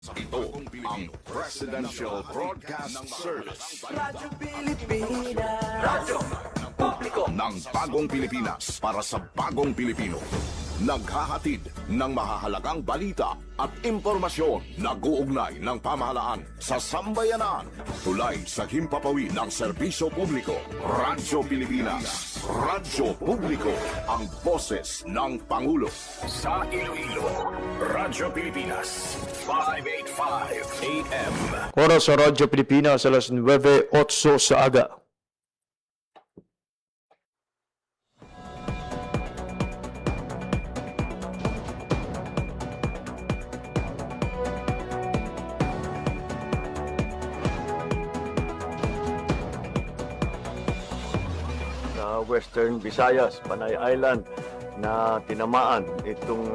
Ito ang Presidential Broadcast Service. Radyo Pilipinas. Radyo Publiko Ng bagong Pilipinas para sa bagong Pilipino. Naghahatid ng mahahalagang balita at impormasyon na guugnay ng pamahalaan sa sambayanan. Tulay sa himpapawid ng serbisyo publiko. Radyo Pilipinas. Radyo Publiko. Ang boses ng Pangulo. Sa Iloilo, Radyo Pilipinas. 585 AM. Oras sa Radyo Pilipinas, alas 9:08 sa aga. Sa Western Visayas, Panay Island, na tinamaan itong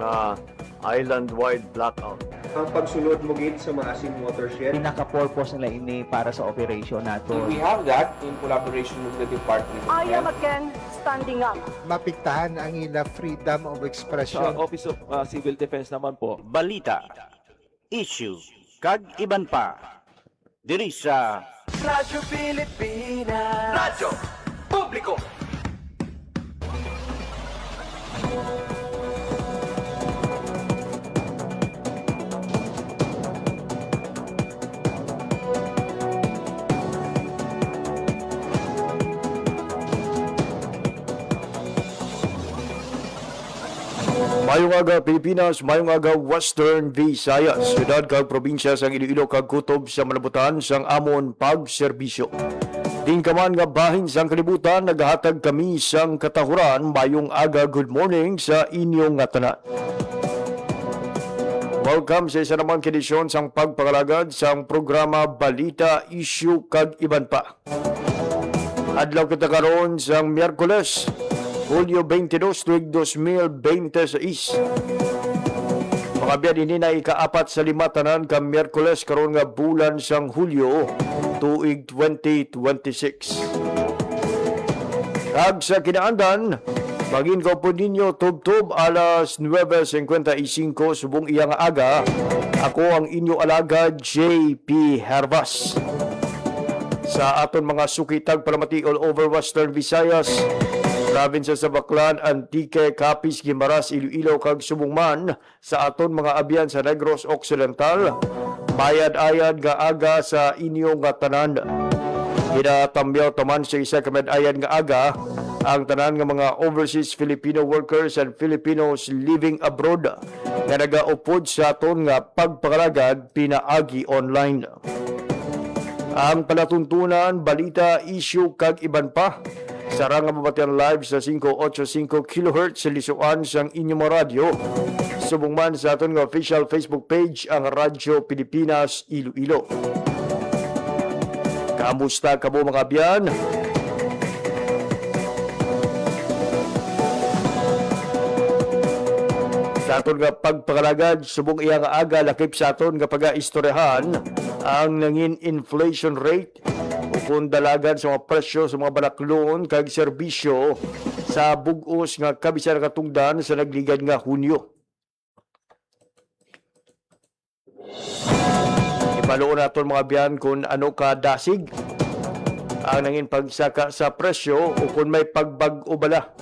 island-wide blackout. Ang pagsulod mo gid sa maasim watershed. Pinaka-purpose nila ini para sa operation nato. We have that in collaboration with the Department of I am Health. again standing up. Mapiktahan ang ila freedom of Sa expression. Office of Civil Defense naman po, balita, issue, kag iban pa. Diri sa Radyo Pilipinas. Radyo Publiko Mayong aga Pilipinas, mayong aga Western Visayas, syudad kag probinsya sang Iloilo kag kutob sa malabutan sang amon pagserbisyo. Tingkaman nga bahin sang kalibutan, naghatag kami sang katahuran. Mayong aga, good morning sa inyong nga tanan. Welcome sa isa namang kedisyon sang pagpakalagad sang programa Balita, Issue kag Iban pa. Adlaw kita karon sang Miyerkules, Hulyo 22, tuig 2026. Mga biyan, ini na ikaapat sa lima tanan ka Miyerkules karon nga bulan sang Hulyo, tuig 2026. Kag sa kinaandan, maging ko po ninyo tub-tub alas 9:55 subong iyang aga. Ako ang inyo alaga, JP Hervas. Sa aton mga sukitag palamati all over Western Visayas, probinsya sa Baclan, Antique, Capiz, Guimaras, Iloilo kag Subongman, sa aton mga abyan sa Negros Occidental, bayad-ayad nga aga sa inyong nga tanan. Ginatambyaw taman sa isa ka med-ayad nga aga ang tanan nga mga overseas Filipino workers and Filipinos living abroad nga nagaupod sa aton nga pagpakalagad pinaagi online. Ang palatuntunan, balita, issue kag iban pa. Sarang nga mabatian live sa 585 kHz sa lisuan sang inyong mga radyo. Subong man sa aton nga official Facebook page, ang Radyo Pilipinas Iloilo. Kamusta kamo mga biyan? Sa aton nga pagpakalagad, subong iya nga aga, lakip sa aton nga pag-aistoryahan ang nangin inflation rate o kung dalagan sa mga presyo sa mga balaklon kag serbisyo sa bug-os nga kabisan katungdan sa nagligad nga Hunyo. Ibaloon naton mga biyan kung ano ka dasig ang nangin pagsaka sa presyo o kung may pagbag-o bala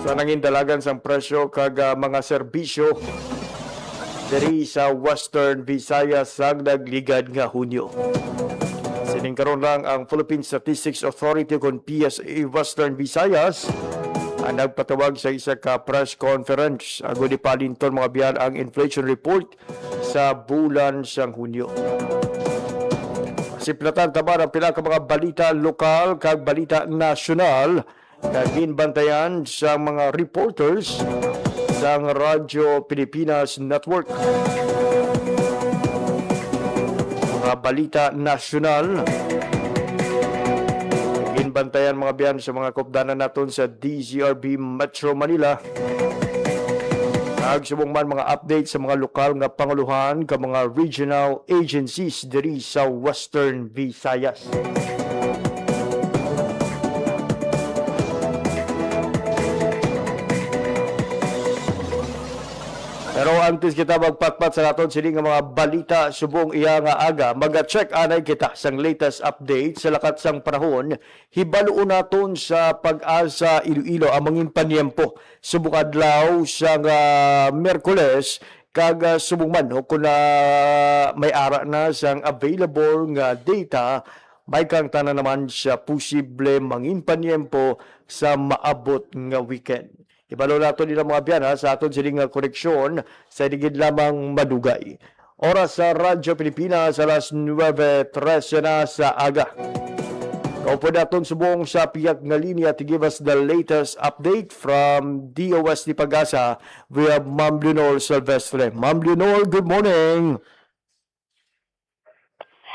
sa nangin dalagan sa presyo kag mga serbisyo diri sa Western Visayas sang nagligad nga Hunyo. Sining karon lang ang Philippine Statistics Authority kon PSA Western Visayas ang nagpatawag sa isa ka press conference ago di palinton mga biyan ang inflation report sa bulan sang Hunyo. Siplatan taban ang pila ka mga balita lokal kag balita nasyonal kag ginbantayan sa mga reporters sang Radyo Pilipinas Network. Mga balita nasyonal ginbantayan mga biyan sa mga kopdanan naton sa DZRB Metro Manila. Kag subong man mga update sa mga lokal nga panguluhan ka mga regional agencies diri sa Western Visayas. Pero antes kita magpatpat sa naton sini nga mga balita subong iya nga aga, mag-check anay kita sang latest update sa lakat sang panahon. Hibaluon naton sa Pag-asa Iloilo ang mangin paniempo subong adlaw sa Miyerkules kag subong man kung na may ara na sang available nga data, may kang tanan naman sa posible mangin paniempo sa maabot nga weekend. Ibalo nato nila mga biyan sa aton sining koneksyon sa digid lamang madugay. Oras sa Radyo Pilipinas alas 9:13 na sa aga. Kaupo naton subong sa piyak nga linya to give us the latest update from DOS ni Pag-asa. We have Ma'am Leonor Silvestre. Ma'am Leonor, good morning.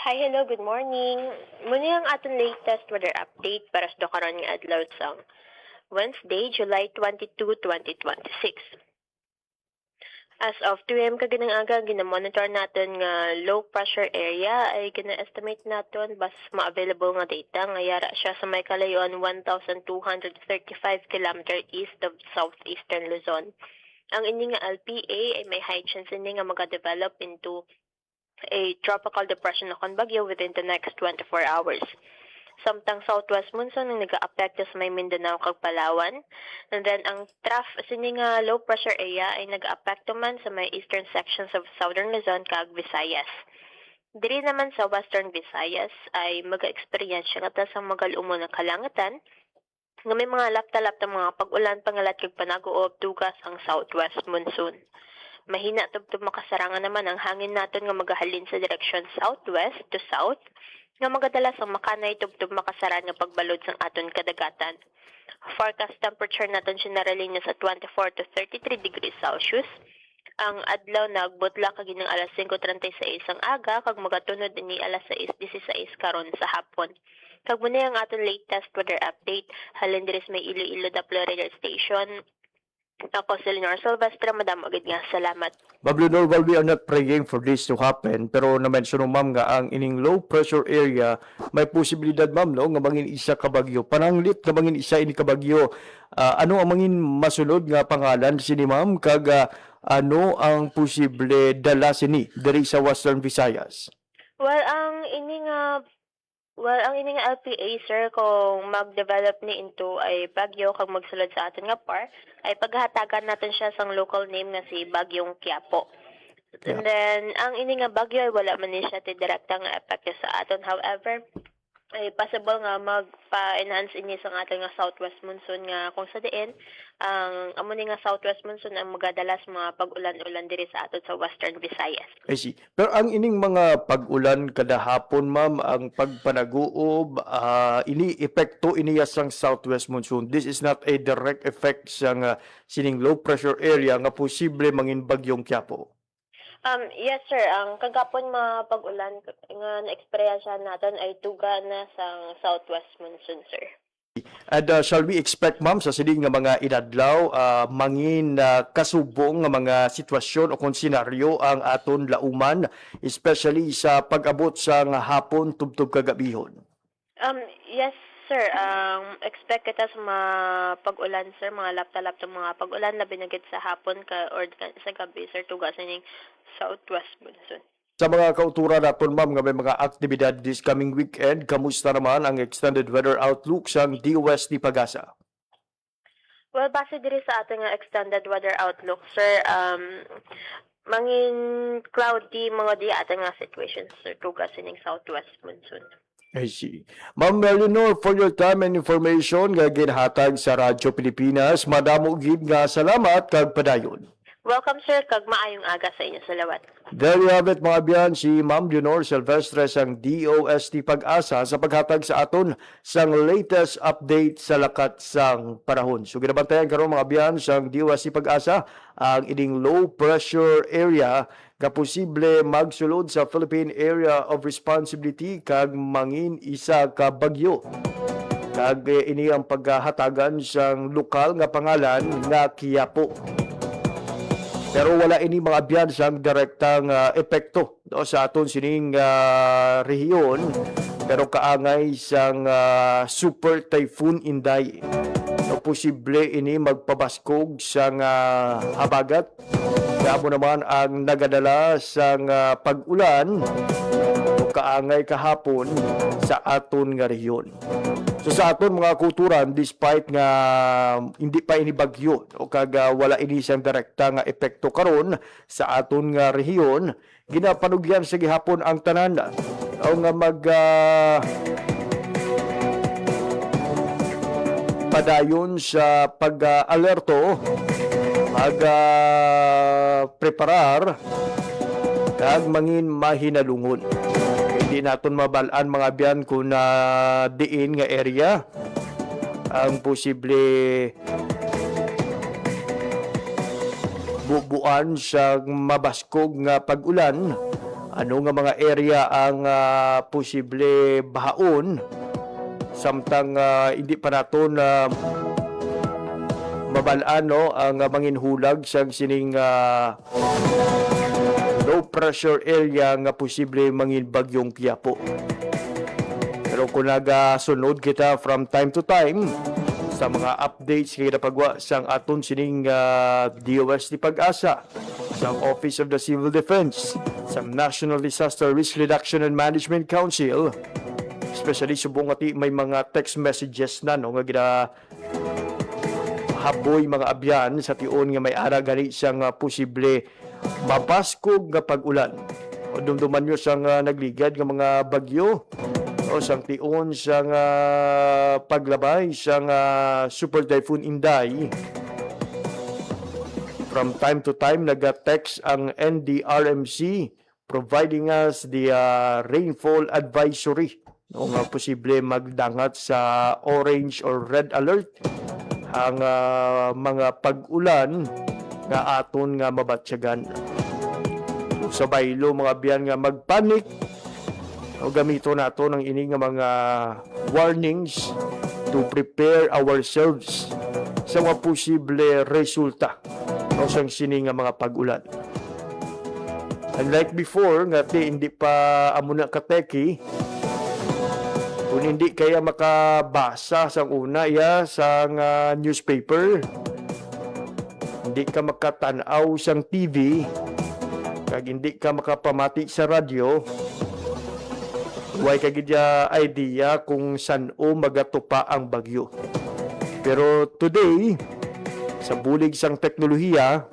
Hi, hello, good morning. Muna ang aton latest weather update para sa karon nga adlaw sang Wednesday, July 22, 2026. As of 2 a.m. kaganang aga, ginamonitor natin nga low pressure area ay gina-estimate natin bas ma-available nga data. Ngayara siya sa may kalayuan 1,235 km east of southeastern Luzon. Ang ini nga LPA ay may high chance ini nga mag-develop into a tropical depression na bagyo within the next 24 hours. Samtang southwest monsoon ang nag-aapekto sa may Mindanao kag Palawan. And then ang trough sini nga low pressure area ay nag-aapekto man sa may eastern sections of southern Luzon kag Visayas. Diri naman sa western Visayas ay mag-experience siya kata sa magalumo na kalangatan nga may mga lapta-lapta mga pag-ulan pangalat kag panaguob tugas ang southwest monsoon. Mahina tubtub makasarangan naman ang hangin naton nga magahalin sa direksyon southwest to south nga magadalas ang makanay tubtub makasaran nga pagbalod sang aton kadagatan. Forecast temperature naton generally na sa 24 to 33 degrees Celsius. Ang adlaw nagbutla kag ginang alas 5:36 ang aga kag magatunod ni alas 6:16 karon sa hapon. Kag muna ang aton latest weather update halin diri sa may Iloilo Doppler Radar Station. Ako si Leonor Silvestre, madam agad nga, salamat. Ma'am Leonor, while we are not praying for this to happen, pero na-mention mo ma'am nga ang ining low pressure area, may posibilidad ma'am no, nga mangin isa kabagyo. Pananglit nga mangin isa ini kabagyo. Ano ang mangin masunod nga pangalan sini ma'am, kag ano ang posible dala sini diri sa Western Visayas? Well, ang ini nga LPA, sir, kung mag-develop ni into ay bagyo kag magsulod sa aton nga par, ay paghatagan natin siya sang local name nga si Bagyong Quiapo. And then, ang ini nga bagyo ay wala man ni siya ti direkta nga epekto sa aton. However, ay possible nga magpa-enhance ini sa aton nga southwest monsoon nga kung sa diin, ang amo ni nga southwest monsoon ang magadalas mga pag-ulan-ulan diri sa aton sa western Visayas. I see. Pero ang ining mga pag-ulan kada hapon ma'am, ang pagpanaguob, ini epekto iniya sang southwest monsoon. This is not a direct effect sang sining low pressure area nga posible mangin Bagyong Quiapo. Yes, sir. Ang kagapon mga pag-ulan nga na-eksperyensya natin ay tuga na sa southwest monsoon, sir. And shall we expect ma'am sa sining nga mga inadlaw mangin kasubong nga mga sitwasyon o senaryo ang aton lauman, especially sa pag-abot sa nga hapon tubtob kagabihon? Yes, sir. Expect kita sa mga pag-ulan, sir, mga lapta-lapta mga pag-ulan labi na gid sa hapon or sa gabi, sir, tuga sa ning southwest monsoon. Sa mga kauturan naton ma'am nga may mga aktibidad this coming weekend, kamusta naman ang extended weather outlook sang DOS ni Pag-asa? Well, base diri sa ating extended weather outlook, sir, mangin cloudy mga di ating situations, sir, tuga sa ning southwest monsoon. I see. Ma'am Leonor, for your time and information nga ginhatag sa Radyo Pilipinas, madamo gid nga salamat kag padayon. Welcome, sir, kag maayong aga sa inyo salawat. There you have it mga biyan, si Ma'am Leonor Silvestre sang DOST Pag-asa sa paghatag sa aton sang latest update sa lakat sang panahon. So ginabantayan karon mga biyan sang DOST Pag-asa ang ining low pressure area nga posible magsulod sa Philippine Area of Responsibility kag mangin isa ka bagyo. Kag ini ang paghatagan sang lokal nga pangalan nga Quiapo. Pero wala ini mga biyan sang direktang epekto no, sa aton sining rehiyon, pero kaangay sang Super Typhoon Inday. No, posible ini magpabaskog sang habagat Gamo naman ang nagadala sa pag-ulan o kaangay kahapon sa aton nga rehiyon. So sa aton mga kulturan, despite nga hindi pa ini bagyo o kaga wala ini siyang direkta nga epekto karon sa aton nga rehiyon, ginapanugyan sa gihapon ang tanan o nga padayon sa pag-alerto, preparar kag mangin mahinalungon. Hindi naton mabalaan mga biyan kung diin nga area ang posible bubuan sa mabaskog nga pag-ulan. Ano nga mga area ang posible bahaon samtang hindi pa naton mabalaan ang manginhulag sa sining low pressure area nga posible mangin bagyong Quiapo. Pero kung nagasunod kita from time to time sa mga updates kay napagwa sang aton sining DOS ni Pag-asa, sa Office of the Civil Defense, sa National Disaster Risk Reduction and Management Council, especially subong ati may mga text messages na nga haboy mga abyan sa tion nga may ara gani siyang posible mabaskog nga pag-ulan. O dumduman nyo siyang nagligad nga mga bagyo o sang tion siyang paglabay siyang Super Typhoon Inday. From time to time, nag-text ang NDRMC providing us the rainfall advisory. O nga posible magdangat sa orange or red alert ang mga pag-ulan nga aton nga mabatsyagan. Sa baylo mga biyan nga magpanik o gamito nato ng ini nga mga warnings to prepare ourselves sa mga posible resulta o sang sini nga mga pag-ulan. Unlike before nga hindi pa amo na kateki, kung hindi kaya makabasa sa una sa newspaper, hindi ka makatanaw sa TV, kag hindi ka makapamati sa radyo, huwag ka gidya idea kung saan o magatupa ang bagyo. Pero today, sa bulig sang teknolohiya,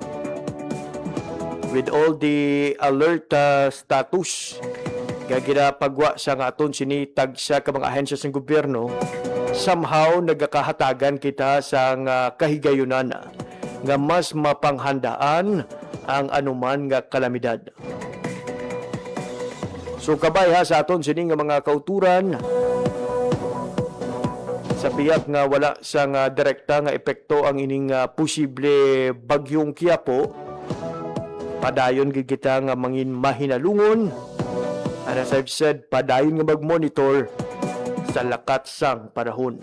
with all the alert status, ginapagwa sa aton sinitag sa mga ahensya sa gobyerno, somehow nagkakahatagan kita sa kahigayunan nga mas mapanghandaan ang anuman nga kalamidad. So kabay sa aton sini nga mga kauturan, sa biyak nga wala sa direkta nga epekto ang ining posible bagyong Quiapo, padayon gid kita nga mangin mahinalungon. And as I've said, padayon nga mag-monitor sa lakat sang panahon.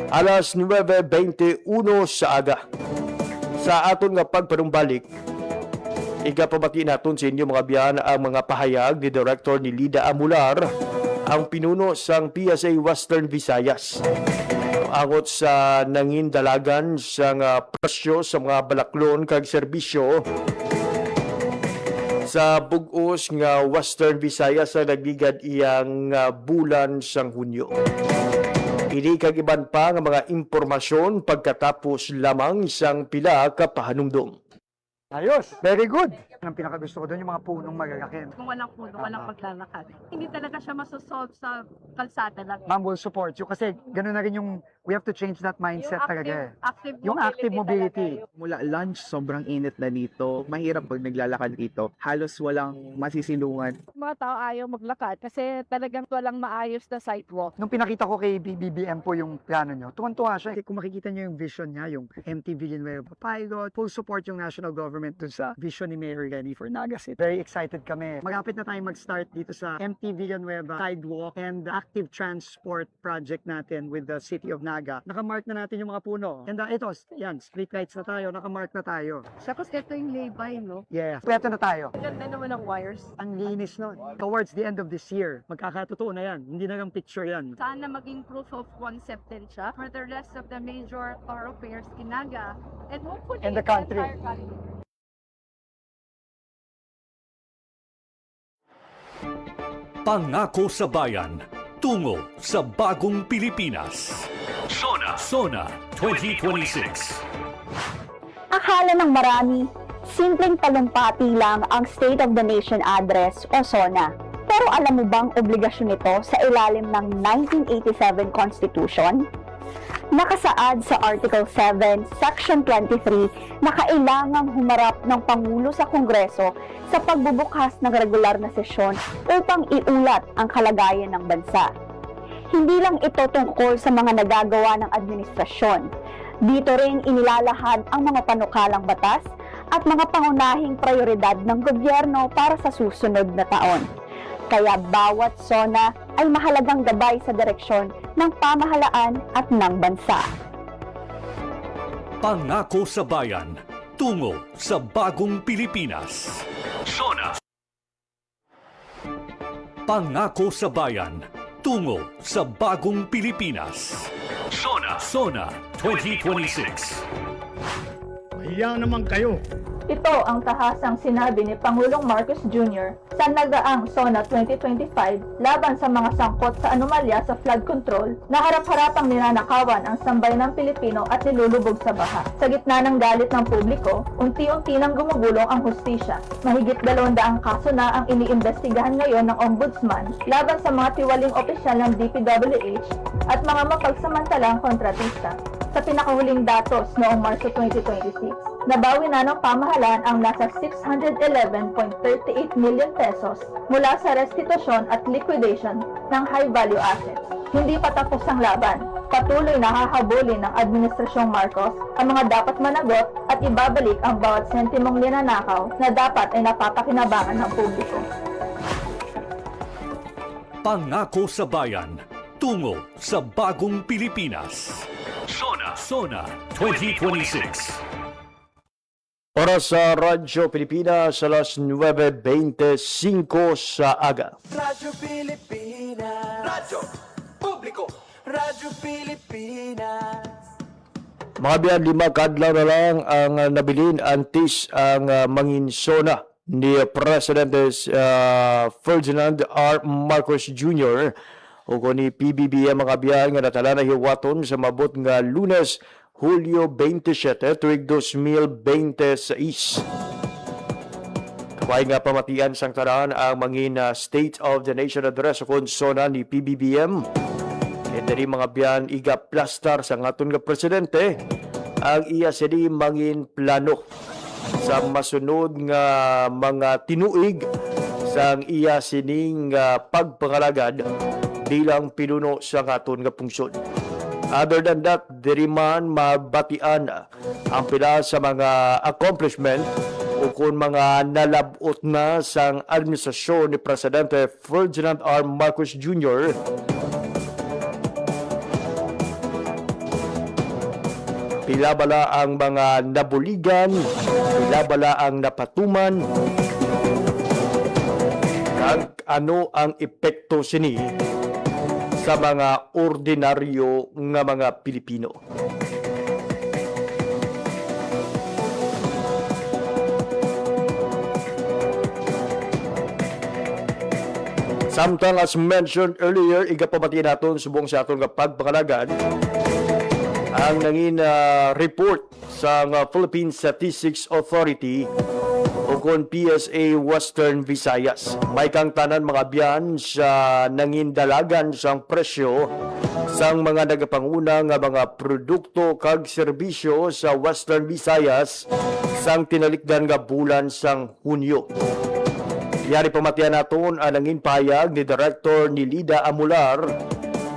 Alas 9:21 sa aga. Sa aton nga pagpanumbalik, igapabati naton sa inyo mga biyan ang mga pahayag ni Director ni Lida Amular, ang pinuno sang PSA Western Visayas. Angot sa nangin dalagan sa presyo sa mga balaklon kag serbisyo sa bugos nga Western Visayas sa nagligad iyang bulan sang Hunyo. Ini kag iban pa nga mga impormasyon pagkatapos lamang isang pila ka pahanumdom. Ayos, very good. Ang pinakagusto ko doon yung mga punong malalaki. Kung walang puno, walang paglalakad. Hindi talaga siya masosolve sa kalsada lang. Ma'am will support you kasi gano'n na rin yung we have to change that mindset talaga. Yung active mobility. Mula lunch, sobrang init na dito. Mahirap pag naglalakad dito. Halos walang masisilungan. Mga tao ayaw maglakad kasi talagang walang maayos na sidewalk. Nung pinakita ko kay BBM po yung plano nyo, tuwan-tuwa siya. Kung makikita nyo yung vision niya, yung MT Villanueva pilot, full support yung national government dun sa vision ni Mayor Lenny for Naga City. Very excited kami. Magapit na tayong mag-start dito sa MT Villanueva sidewalk and active transport project natin with the City of Naga. Nakamark na natin yung mga puno. And ito, yan, street lights na tayo, nakamark na tayo. Tapos ito yung lay-by, no? Yeah. Pweto na tayo. Ganda naman ang wires. Ang linis nun. Towards the end of this year, magkakatotoo na yan. Hindi na lang picture yan. Sana maging proof of concept din siya for the rest of the major thoroughfares in Naga and hopefully And the country. entire country. Pangako sa bayan, tungo sa bagong Pilipinas. Sona 2026. Akala ng marami, simpleng talumpati lang ang State of the Nation Address o SONA. Pero alam mo bang obligasyon nito sa ilalim ng 1987 Constitution? Nakasaad sa Article 7, Section 23 na kailangang humarap ng Pangulo sa Kongreso sa pagbubukas ng regular na sesyon upang iulat ang kalagayan ng bansa. Hindi lang ito tungkol sa mga nagagawa ng administrasyon. Dito rin inilalahad ang mga panukalang batas at mga pangunahing prioridad ng gobyerno para sa susunod na taon. Kaya bawat SONA ay mahalagang gabay sa direksyon ng pamahalaan at ng bansa. Pangako sa bayan, tungo sa bagong Pilipinas. Sona. Pangako sa bayan, tungo sa bagong Pilipinas. Sona 2026. Mahiya naman kayo. Ito ang tahasang sinabi ni Pangulong Marcos Jr. sa nagaang SONA 2025 laban sa mga sangkot sa anomalya sa flood control na harap-harapang ninanakawan ang sambayan ng Pilipino at nilulubog sa baha. Sa gitna ng galit ng publiko, unti-unti nang gumugulong ang hustisya. Mahigit 200 kaso na ang iniimbestigahan ngayon ng Ombudsman laban sa mga tiwaling opisyal ng DPWH at mga mapagsamantalang kontratista. Sa pinakahuling datos noong Marso 2026, nabawi na ng pamahalaan ang nasa 611.38 million pesos mula sa restitusyon at liquidation ng high-value assets. Hindi pa tapos ang laban. Patuloy na hahabulin ng Administrasyong Marcos ang mga dapat managot at ibabalik ang bawat sentimong linanakaw na dapat ay napapakinabangan ng publiko. Pangako sa bayan, tungo sa bagong Pilipinas. Sona 2026. Oras sa Radyo Pilipinas, alas 9:25 sa aga. Radyo Pilipinas. Radyo Publiko. Radyo Pilipinas. Mga biyan, 5 kadlaw na lang ang nabilin antis ang mangin SONA ni Presidente Ferdinand R. Marcos Jr. o ni PBBM mga biyan nga natala na hiwaton sa mabot nga Lunes, Hulyo 27, tuig 2026. Kabay nga pamatian sang tanan ang mangin State of the Nation Address o SONA ni PBBM. E dari mga biyan iga plastar sa ngaton nga presidente ang iya sini mangin plano sa masunod nga mga tinuig sang iya sining pagpangalagad bilang pinuno sa ngaton nga pungsod. Other than that, diri man mabatian ang pila sa mga accomplishment o kung mga nalabot na sang administrasyon ni Presidente Ferdinand R. Marcos Jr. Pila bala ang mga nabuligan, pila bala ang napatuman, kag ano ang epekto sini sa mga ordinaryo nga mga Pilipino. Samtang as mentioned earlier, igapamati naton subong sa aton nga pagpangalagad ang nangin report sa Philippine Statistics Authority o kon PSA Western Visayas. May kang tanan mga biyan sa nangindalagan sang presyo sang mga nagapanguna nga mga produkto kag serbisyo sa Western Visayas sang tinalikdan nga bulan sang Hunyo. Yari pamatian naton ang nangin payag ni Director ni Lida Amular,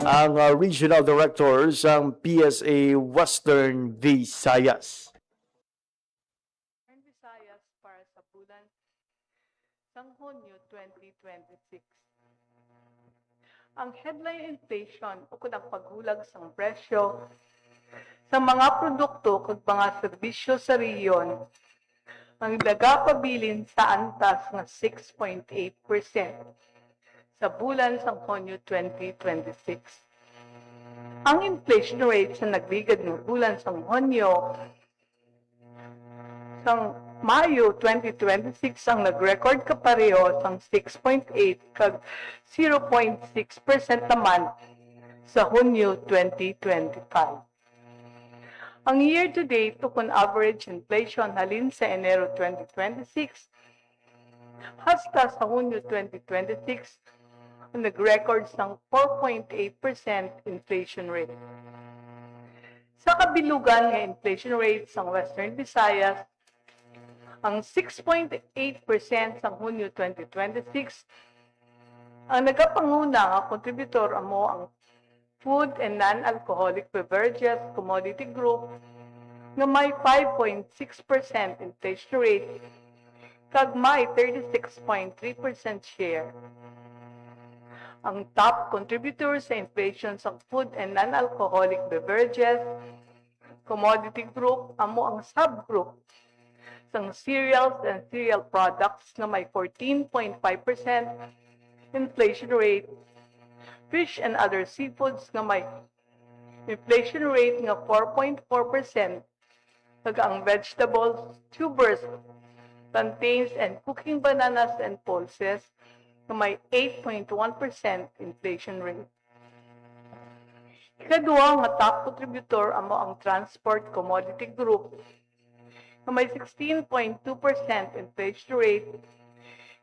ang Regional Director sang PSA Western Visayas. Visayas para sa bulan sang Hunyo 2026. Ang headline inflation o kung ang paghulag sang presyo sa mga produkto kag mga serbisyo sa rehiyon ang nagapabilin sa antas nga 6.8% sa bulan sang Hunyo 2026. Ang inflation rate sa nagligad ng bulan sang Hunyo sang Mayo 2026 ang nag-record kapareho sang 6.8 kag 0.6% naman sa Hunyo 2025. Ang year-to-date tukon average inflation halin sa Enero 2026 hasta sa Hunyo 2026 nag-record ng 4.8% inflation rate. Sa kabilugan ng inflation rate sa Western Visayas, ang 6.8% sa Hunyo 2026, ang nagapanguna nga kontributor amo ang Food and Non-Alcoholic Beverages Commodity Group nga may 5.6% inflation rate kag may 36.3% share. Ang top contributor sa inflation sa Food and Non-Alcoholic Beverages Commodity Group amo ang subgroup sang cereals and cereal products na may 14.5% inflation rate, fish and other seafoods nga may inflation rate nga 4.4%, kag ang vegetables, tubers, plantains, and cooking bananas and pulses nga may 8.1% inflation rate. Ikadua nga top contributor amo ang Transport Commodity Group na may 16.2% inflation rate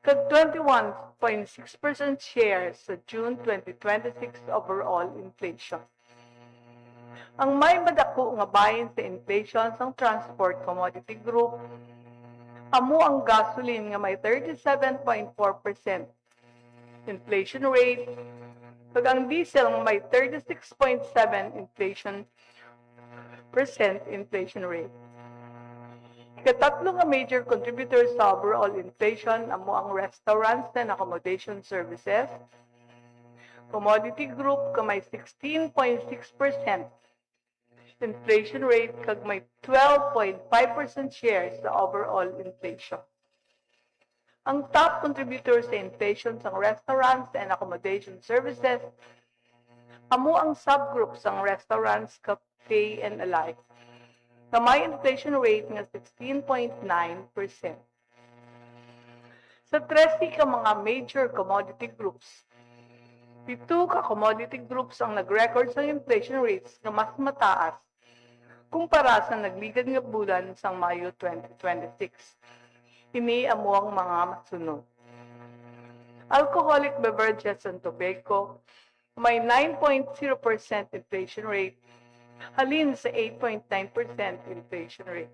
kag 21.6% share sa June 2026 overall inflation. Ang may madako nga bahin sa inflation sang Transport Commodity Group amo ang gasoline nga may 37.4% inflation rate kag ang diesel nga may 36.7% inflation rate. Ikatatlo nga major contributors sa overall inflation amo ang restaurants and accommodation services. Commodity Group ka may 16.6% inflation rate kag may 12.5% share sa overall inflation. Ang top contributor sa inflation sa restaurants and accommodation services amo ang subgroup sa restaurants, cafe, and alike na may inflation rate nga 16.9%. Sa 13 ka mga major commodity groups, 7 ka commodity groups ang nag-record sa inflation rates na mas mataas kumpara sa nagligad nga bulan sang Mayo 2026. Ini amo ang mga masunod. Alcoholic beverages and tobacco may 9.0% inflation rate halin sa 8.9% inflation rate.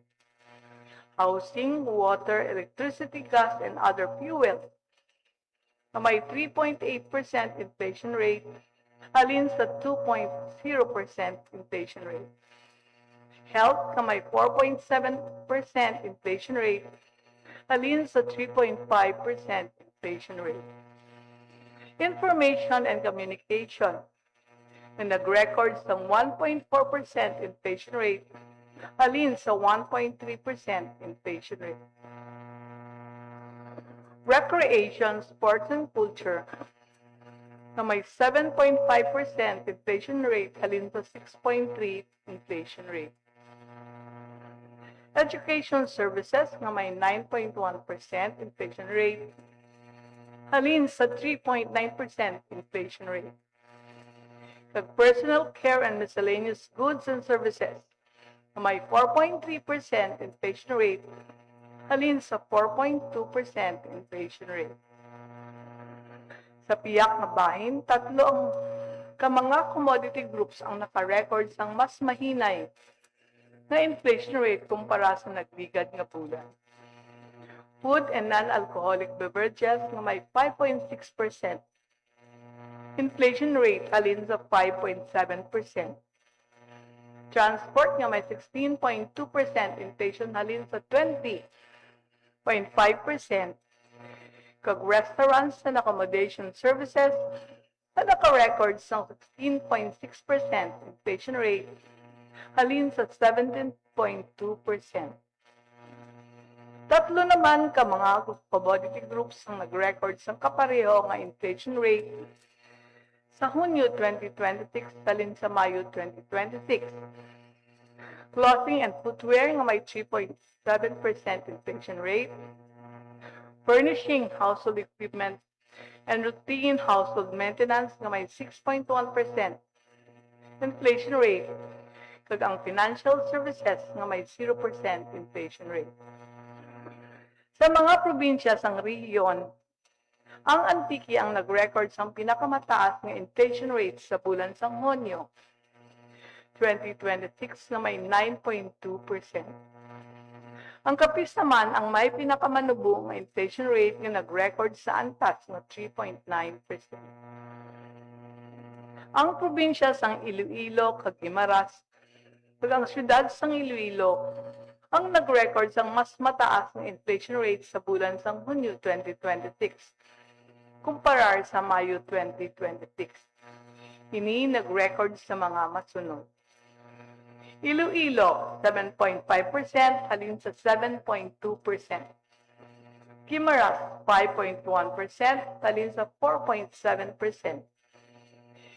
Housing, water, electricity, gas, and other fuel na may 3.8% inflation rate halin sa 2.0% inflation rate. Health na may 4.7% inflation rate halin sa 3.5% inflation rate. Information and communication na nag-record sa 1.4% inflation rate halin sa 1.3% inflation rate. Recreation, sports, and culture na may 7.5% inflation rate halin sa 6.3% inflation rate. Education services na may 9.1% inflation rate halin sa 3.9% inflation rate. Kag personal care and miscellaneous goods and services na may 4.3% inflation rate halin sa 4.2% inflation rate. Sa piyak na bahin, 3 ang ka mga commodity groups ang naka-record sang mas mahinay na inflation rate kumpara sa nagligad nga bulan. Food and non-alcoholic beverages na may 5.6% inflation rate halin sa 5.7%. Transport nga may 16.2% inflation halin sa 20.5%. Kag restaurants and accommodation services na naka-record sa 16.6% inflation rate halin sa 17.2%. Tatlo naman ka mga commodity groups ang nag-record sa kapareho nga inflation rate sa Hunyo 2026 talin sa Mayo 2026. Clothing and footwear nga may 3.7% inflation rate. Furnishing, household equipment, and routine household maintenance nga may 6.1% inflation rate. Kag ang financial services nga may 0% inflation rate. Sa mga probinsya sang rehiyon, ang Antique ang nag-record sa pinakamataas nga inflation rate sa bulan sang Hunyo 2026 na may 9.2%. Ang Capiz naman ang may pinakamanubong nga inflation rate nga nag-record sa Antas na 3.9%. Ang probinsya sang Iloilo kag Guimaras kag ang syudad sang Iloilo ang nag-record sang mas mataas nga inflation rate sa bulan sang Hunyo 2026 kumparar sa Mayo 2026. Ini nag-record sa mga masunod. Iloilo, 7.5% halin sa 7.2%. Guimaras, 5.1% halin sa 4.7%.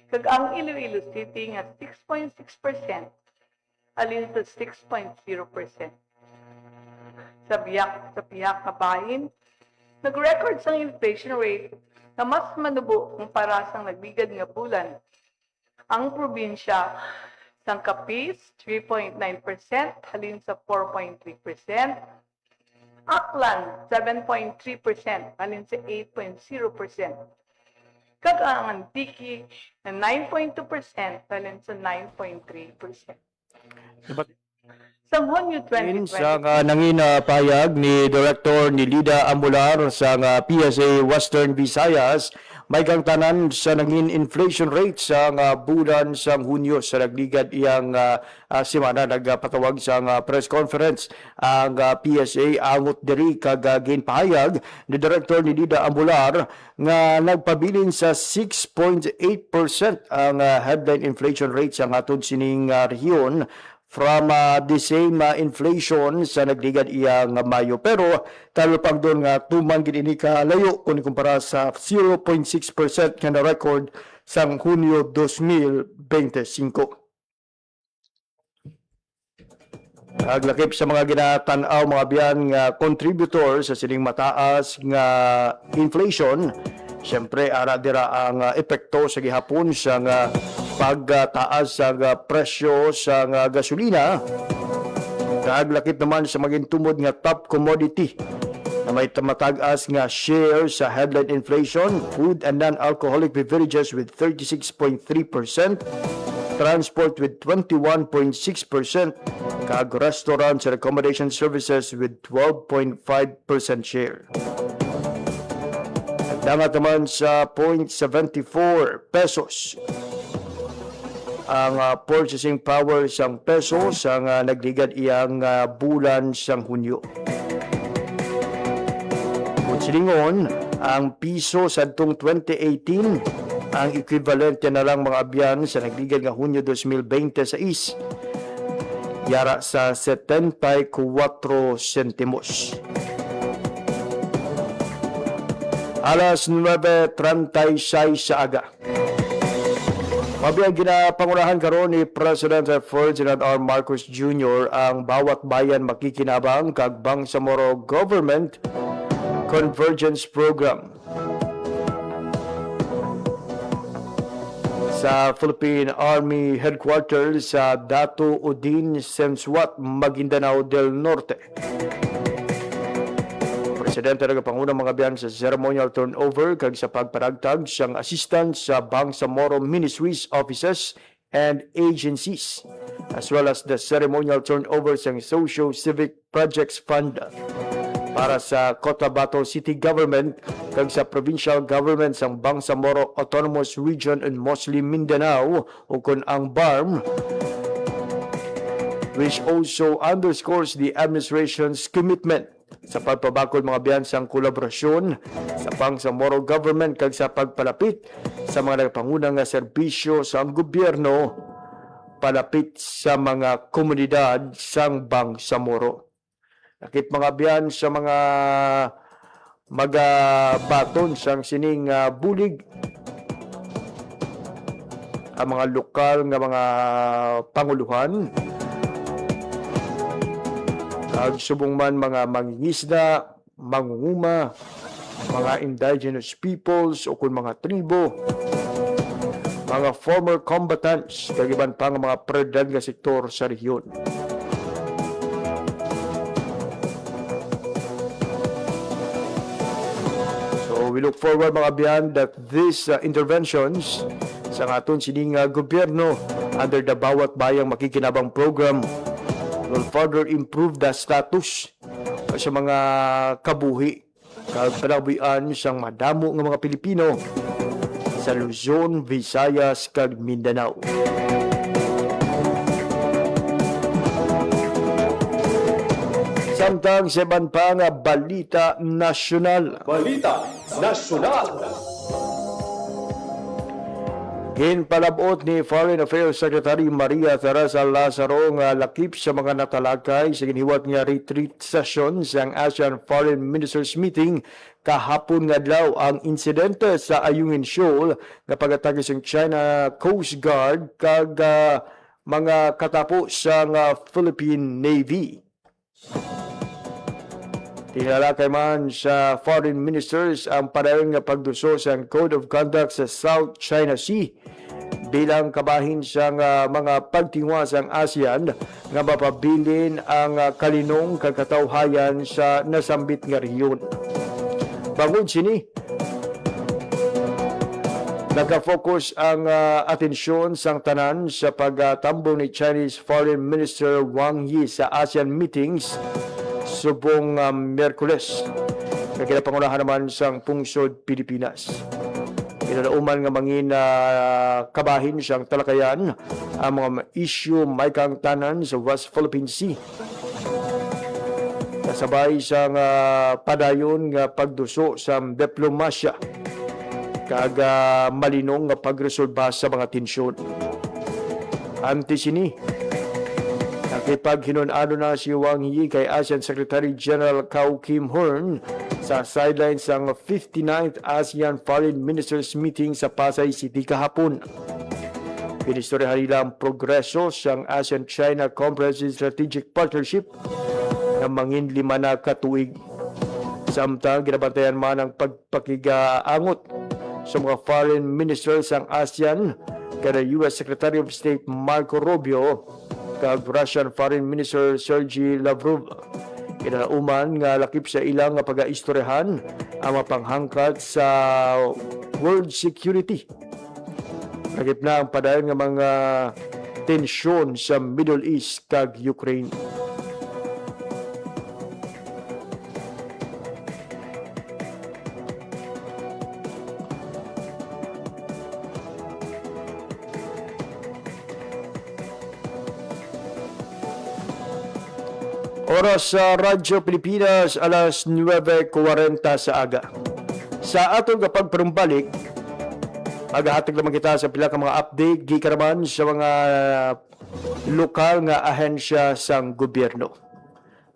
Kag ang Iloilo City nga 6.6% halin sa 6.0%. Sa biyak na bahin, nag-record sang inflation rate na mas manubo kumpara sang nagbigad nga bulan. Ang probinsya sang Capiz, 3.9% halin sa 4.3%. Aklan, 7.3% halin sa 8.0%. Kag ang Antique na 9.2% halin sa 9.3%. Sa Hunyo 2020, Sa nangina payag ni Director ni Lida Amular sa PSA Western Visayas, may kang tanan sa nangin inflation rate sa bulan sa Hunyo sa nagligad iyang semana nagpatawag sa press conference ang PSA angot diri kag ginpahayag ni Director ni Lida Amular nga nagpabilin sa 6.8% ang headline inflation rate sa atong sining rehiyon from the same inflation sa nagligad iyang Mayo. Pero talo pang doon nga tumang gid ini ka layo kung kumpara sa 0.6% nga na record sa Hunyo 2025. Aglakip sa mga ginatanaw mga biyan nga contributor sa sining mataas nga inflation, siyempre ara dira ang epekto sa gihapon sa pagtaas sa presyo sa gasolina. Kaglakip naman sa maging tumod nga top commodity na may matag-as nga share sa headline inflation, food and non-alcoholic beverages with 36.3%, transport with 21.6%, kag restaurants and accommodation services with 12.5% share. Dangat naman sa 0.74 pesos ang purchasing power sang peso sang nagligad iyang bulan sang Hunyo. Silingon, ang piso sa adtong 2018 ang equivalent na lang mga abyan sa nagligad nga Hunyo 2026 yara sa 74 sentimos. Alas 9:36 sa aga. Mabiyang ginapangurahan karon ni President Ferdinand R. Marcos Jr. ang bawat bayan makikinabang kag Bangsamoro Government Convergence Program. Sa Philippine Army Headquarters sa Dato Udin Semsuat, Maguindanao del Norte. Presidente ng Pangunang mga biyan sa ceremonial turnover kag sa pagparagtag siyang assistant sa Bangsamoro Ministries, Offices, and Agencies, as well as the ceremonial turnover sa Socio-Civic Projects Fund para sa Cotabato City Government kag sa Provincial Government sa Bangsamoro Autonomous Region and Muslim Mindanao o kun ang BARM, which also underscores the administration's commitment sa pagpabakod mga biyan sang kolaborasyon sa Bangsamoro Government kag sa pagpalapit sa mga nagpangunang nga serbisyo sa gobyerno palapit sa mga komunidad sang Bangsamoro. Nakit mga biyan sa mga magabaton sang sining bulig ang mga lokal nga mga panguluhan Ag subong man mga mangingisda, mangunguma, mga indigenous peoples o kung mga tribo, mga former combatants, kagiban pa nga mga predad nga sektor sa rehiyon. So we look forward mga biyan that these interventions sa aton sining gobyerno under the Bawat Bayang Makikinabang program will further improve the status sa mga kabuhi kag kalabuyan sang madamo nga mga Pilipino sa Luzon, Visayas kag Mindanao. Samtang sa iban pa nga balita nasyonal. Ginpalabot ni Foreign Affairs Secretary Maria Teresa Lazaro nga lakip sa mga natalakay sa giniwat nga retreat session sang ASEAN Foreign Ministers Meeting kahapon nga adlaw ang insidente sa Ayungin Shoal nga pag-atake sa China Coast Guard kag mga katapos sa Philippine Navy. Tinalakay man sa foreign ministers ang padayon nga pagduso sa Code of Conduct sa South China Sea bilang kabahin sa mga pagtingwa sa ASEAN nga mapabilin ang kalinong kagkatawhayan sa nasambit nga rehiyon. Bangod sini, nagka-focus ang atensyon sang tanan sa pagtambo ni Chinese Foreign Minister Wang Yi sa ASEAN meetings subong Miyerkules na kinapangunahan naman sang pungsod Pilipinas. Inalauman nga mangin kabahin siyang talakayan ang mga issue may kang tanan sa West Philippine Sea. Kasabay siyang padayon nga pagduso sa diplomasya kag malinong nga pagresolba sa mga tensyon. Ante sini, nakipaghinun-ano na si Wang Yi kay ASEAN Secretary General Cao Kim Horn sa sidelines ng 59th ASEAN Foreign Ministers Meeting sa Pasay City kahapon. Pinistoryahan nila ang progreso sa ASEAN-China Comprehensive Strategic Partnership na mangin 5 na katuig. Samtang ginabantayan man ang pagpakigaangot sa mga foreign ministers ng ASEAN kada U.S. Secretary of State Marco Rubio kag Russian Foreign Minister Sergey Lavrov. Kinalauman nga lakip sa ilang nga pag-aistoryahan ang mapanghangkat sa world security. Lakip na ang padayon nga mga tensyon sa Middle East kag Ukraine. Oras sa Radyo Pilipinas, alas 9:40 sa aga. Sa atong kapagparumbalik, maghahatag naman kita sa pila ka mga update gikan naman sa mga lokal nga ahensya sang gobyerno.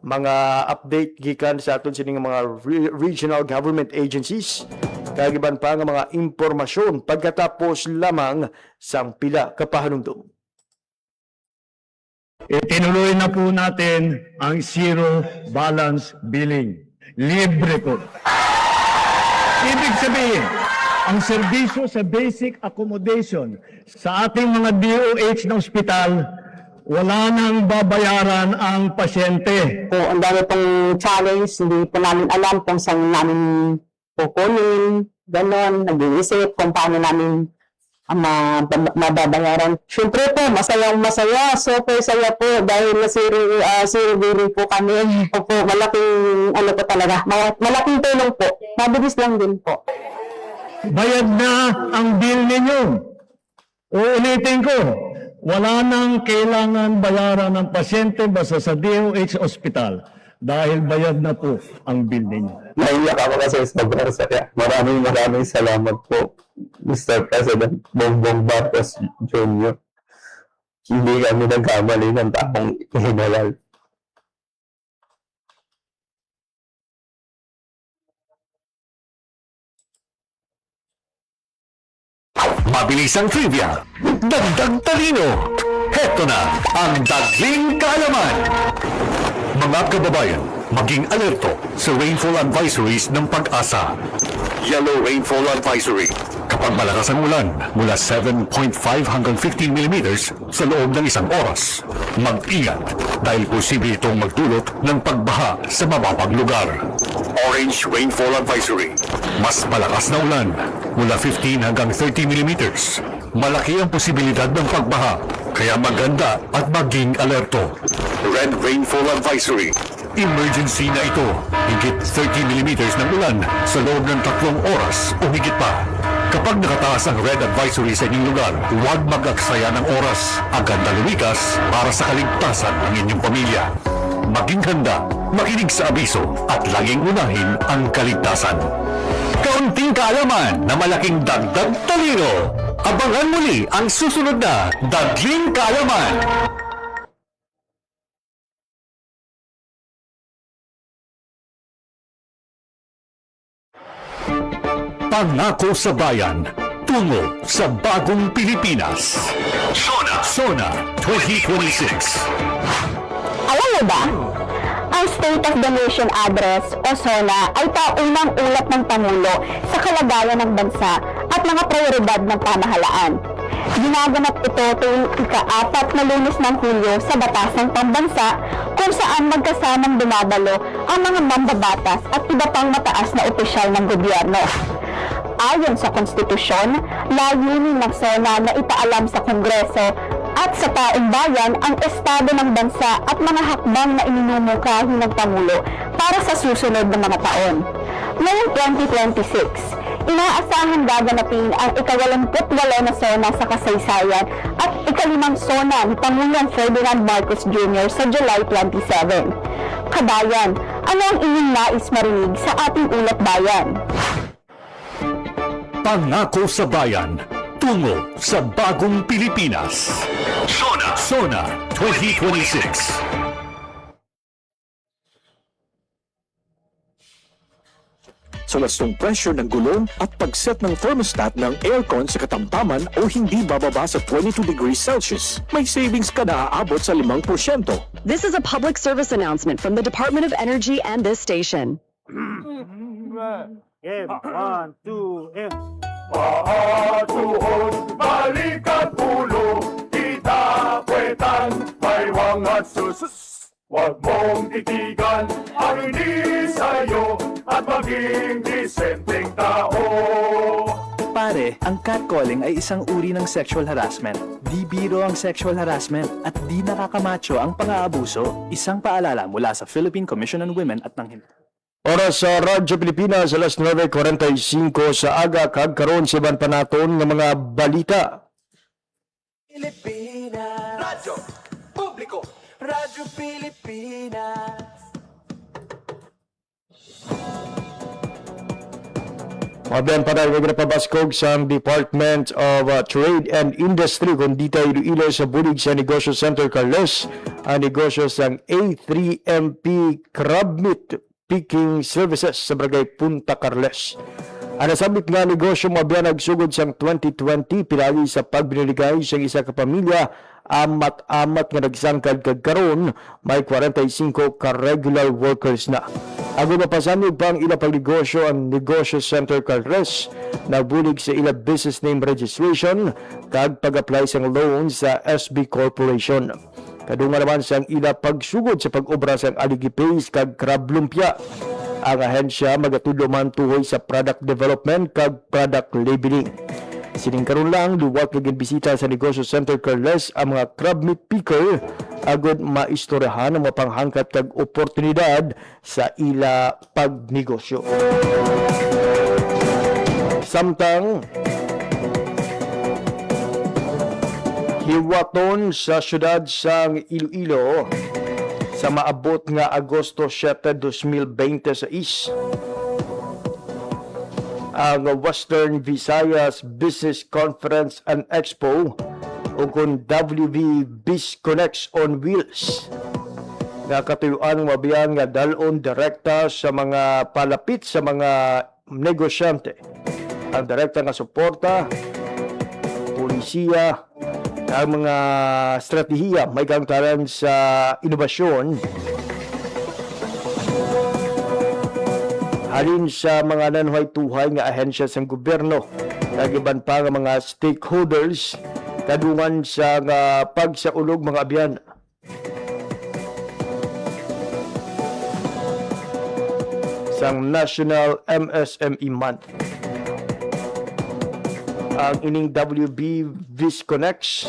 Mga update gikan sa aton sining mga regional government agencies, kagiban pa nga mga impormasyon pagkatapos lamang sang pila ka pahanungdong. Itinuloy na po natin ang zero balance billing. Libre po. Ibig sabihin, ang serbisyo sa basic accommodation sa ating mga DOH na ospital, wala nang babayaran ang pasyente. Po, ang dami pong challenge, hindi po namin alam kung saan namin kukunin, gano'n, nag-iisip kung paano namin mababayaran. Siyempre po, masayang-masaya. Super saya po dahil na zero billing po kami. Opo, malaking, po talaga, malaking tulong po. Mabilis lang din po. Bayad na ang bill ninyo. Uulitin ko, wala nang kailangan bayaran ng pasyente basta sa DOH Hospital dahil bayad na po ang bill ninyo. Naiyak ako kasi sobrang saya. Maraming salamat po, Mr. President Bongbong Marcos Jr. Hindi kami nagkamali ng taong hinalal. Mabilisang trivia, dagdag talino. Heto na ang Dagling Kaalaman. Mga kababayan, maging alerto sa rainfall advisories ng Pag-asa. Yellow Rainfall Advisory. Kapag malakas ang ulan mula 7.5 hanggang 15 millimeters sa loob ng isang oras, mag-ingat dahil posible itong magdulot ng pagbaha sa mababang lugar. Orange Rainfall Advisory. Mas malakas na ulan mula 15 hanggang 30 millimeters. Malaki ang posibilidad ng pagbaha, kaya maganda at maging alerto. Red Rainfall Advisory. Emergency na ito. Higit 30 millimeters ng ulan sa loob ng 3 oras o higit pa. Kapag nakataas ang red advisory sa inyong lugar, huwag mag-aksaya ng oras. Agad na lumikas para sa kaligtasan ng inyong pamilya. Maging handa, makinig sa abiso at laging unahin ang kaligtasan. Kaunting kaalaman na malaking dagdag talino. Abangan muli ang susunod na Dagling Kaalaman. Pangako sa Bayan, tungo sa bagong Pilipinas. SONA 2026. Alam mo ba, ang State of the Nation Address o SONA ay paunang ulat ng Pangulo sa kalagayan ng bansa at mga prioridad ng pamahalaan. Ginaganap ito tuwing ika-4 na Lunes ng Hulyo sa Batasang Pambansa kung saan magkasamang dumadalo ang mga mambabatas at iba pang mataas na opisyal ng gobyerno. Ayon sa konstitusyon, layunin ng SONA na ipaalam sa Kongreso at sa taong bayan ang estado ng bansa at mga hakbang na iminumungkahi ng Pangulo para sa susunod na mga taon. Ngayong 2026, inaasahan gaganapin ang ika-88 na SONA sa kasaysayan at ika-5 SONA ni Pangulong Ferdinand Marcos Jr. sa July 27. Kabayan, ano ang inyong nais marinig sa ating ulat bayan? Pangako sa Bayan, tungo sa bagong Pilipinas. SONA 2026. Sa wastong pressure ng gulong at pag-set ng thermostat ng aircon sa katamtaman o hindi bababa sa 22 degrees Celsius, may savings ka na aabot sa 5%. This is a public service announcement from the Department of Energy and this station. Game, 1, 2, and... Paatuhon, balikan ulo, kita kwetan, may wangat sus. Huwag mong titigan ang hindi sa'yo at maging disenteng tao. Pare, ang catcalling ay isang uri ng sexual harassment. Di biro ang sexual harassment at di nakakamacho ang pang-aabuso. Isang paalala mula sa Philippine Commission on Women at ng Oras sa Radyo Pilipinas, alas 9:45 sa aga, kagkaroon si Ivan Panaton ng mga balita. Pilipinas. Radyo Publiko. Radyo Pilipinas. Mabiyan pa tayo nagpapabaskog sa Department of Trade and Industry kung di tayo iilo sa bulig sa Negosyo Center Carles, ang negosyo sa A3MP Crab Meat Picking Services sa Barangay Punta Carles. Ang nasabit nga negosyo mabiyan nagsugod siyang 2020 pilali sa pagbiniligay sa isa ka pamilya amat-amat nga nagsangkad kagkaroon may 45 ka regular workers na. Ako mapasanig pa ang ila pagnegosyo ang Negosyo Center Carles na bulig sa ila business name registration kag pag-apply sa loan sa SB Corporation. Kadungan naman sa ila pagsugod sa pag-obra sa Aligipes kag Crab Lumpia. Ang ahensya magatudlo man tuhoy sa product development kag product labeling. Sining karon lang luwat nga bisita sa Negosyo Center Carles ang mga crab meat picker agud maistoryahan ang mapanghangkat kag oportunidad sa ila pagnegosyo. Samtang hiwaton sa syudad sang Iloilo sa maabot nga Agosto 7, 2026 ang Western Visayas Business Conference and Expo o kung WV BizConnects on Wheels nga katuyuan mabiyan nga dalon direkta sa mga palapit sa mga negosyante. Ang direkta nga suporta, polisiya, ang mga strategiya may kangtaran sa inobasyon halin sa mga nanuhay-tuhay nga ahensya sa gobyerno, kagiban pa nga mga stakeholders, kadungan sa pagsaulog mga abyan. Sang National MSME Month. Ang ining WB Visconex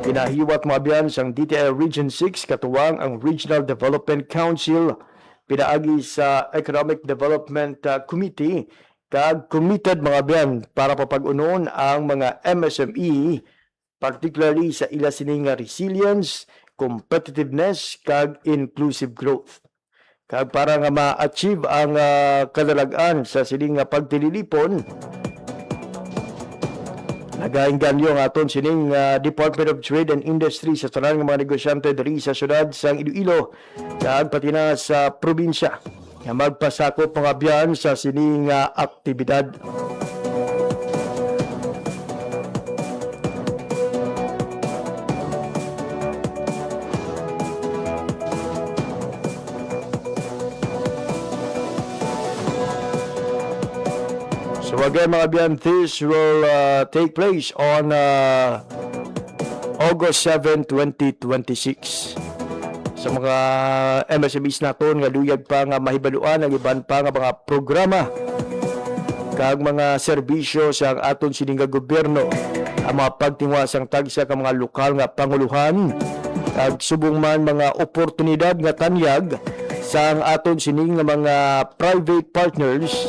pinahiwat mga abyan sang DTI Region 6 katuwang ang Regional Development Council pinaagi sa Economic Development Committee kag committed mga abyan para papag-unon ang mga MSME particularly sa ila sining resilience, competitiveness kag inclusive growth. Kag para nga ma-achieve ang kadalagan sa sining pagtililipon, nagainganyo nga aton sining Department of Trade and Industry sa tanan nga mga negosyante diri sa syudad sang Iloilo kag pati na sa probinsya nga magpasakop mga abyan sa sining aktibidad. So again mga abyan, this will take place on August 7, 2026. Sa mga MSMEs naton nga luyag pa nga mahibaluan ang iban pa nga mga programa kag mga serbisyo sa aton sining gobyerno, ang mga pagtingwa sang tagsa ka mga lokal nga panguluhan kag subong man mga oportunidad nga tanyag sa aton sining nga mga private partners.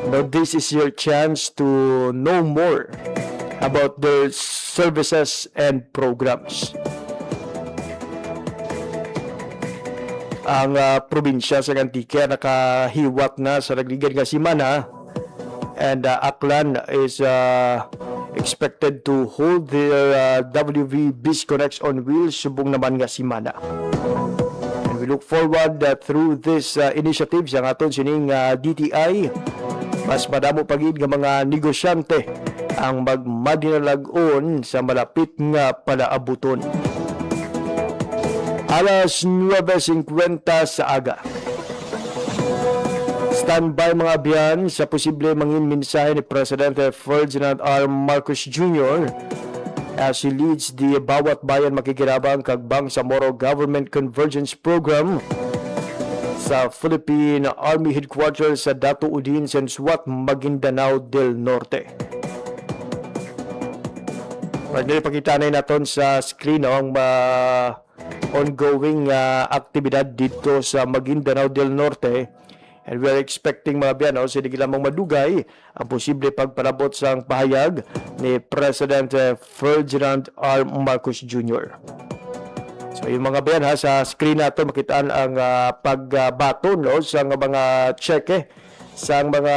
Now, this is your chance to know more about their services and programs. Ang probinsya sa Antique nakahiwat na sa nagligan nga simana, and Aklan is expected to hold their WV Visconex on Wheels subong naman nga simana. And we look forward through this initiative sa aton sining DTI, mas madamo pagid nga mga negosyante ang magmadinalag-on sa malapit nga palaabuton. Alas 9:50 sa aga. Standby mga abyan sa posible mangin mensahe ni Presidente Ferdinand R. Marcos Jr. as he leads the Bawat Bayan Makikirabang kag Bangsamoro Government Convergence Program sa Philippine Army Headquarters sa Dato Udin, Sensuat, Maguindanao del Norte. Pwede pakita na natin sa screen ang ongoing aktibidad dito sa Maguindanao del Norte, and we are expecting mga biyan sige lamang madugay ang posible pagpalabot sa pahayag ni President Ferdinand R. Marcos Jr. So yung mga biyan sa screen nato makitaan ang pagbaton sa mga cheque sa mga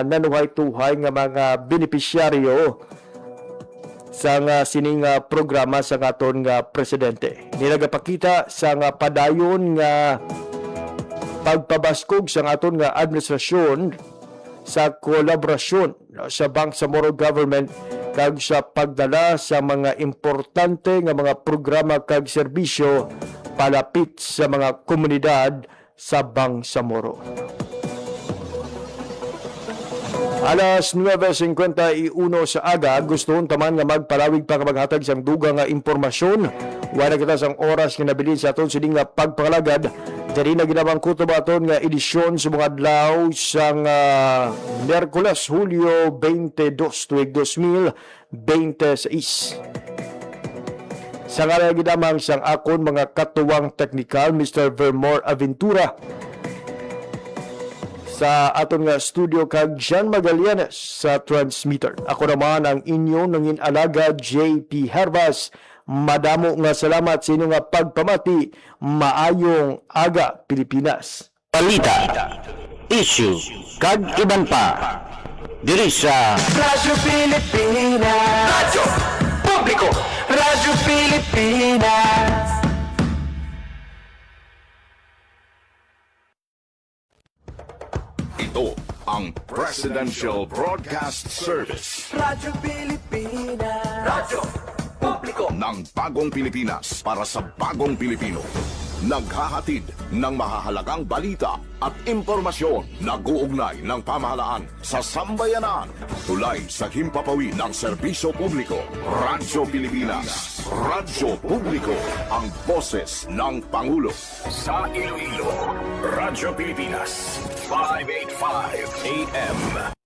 nanuhay-tuhay nga mga benepisyaryo sa sining programa sa aton nga presidente. Nilagapakita sa padayon nga pagpabaskog sa aton nga administrasyon sa kolaborasyon sa Bangsamoro government kag sa pagdala sa mga importante nga mga programa kag serbisyo palapit sa mga komunidad sa Bangsamoro. Alas 9:51 sa aga, gustoon taman nga magpalawig pa maghatag sang dugang nga impormasyon. Wala kita sang oras nga nabilin sa aton sining nga pagpangalagad. Diri na ginamang kutob aton nga edisyon sa mga adlaw sang Miyerkules, Hulyo 22, tuig 2026. Sa nga ginamang sang akon mga katuwang teknikal, Mr. Vermore Aventura. Sa aton nga studio kag Jean Magallanes sa transmitter. Ako naman ang inyong nangin alaga, JP Hervas. Madamo nga salamat sa inyong nga pagpamati. Maayong aga, Pilipinas. Balita, issue, kag iban pa. Diri sa Radyo Pilipinas. Radyo Publiko. Radyo Pilipinas. Ito ang Presidential Broadcast Service. Radyo Pilipinas. Radyo Publiko. Ng bagong Pilipinas para sa bagong Pilipino. naghahatid ng mahahalagang balita at impormasyon na guugnay ng pamahalaan sa sambayanan. Tulay sa himpapawid ng serbisyo publiko. Radyo Pilipinas. Radyo Publiko. Ang boses ng Pangulo. Sa Iloilo, Radyo Pilipinas. 585 AM.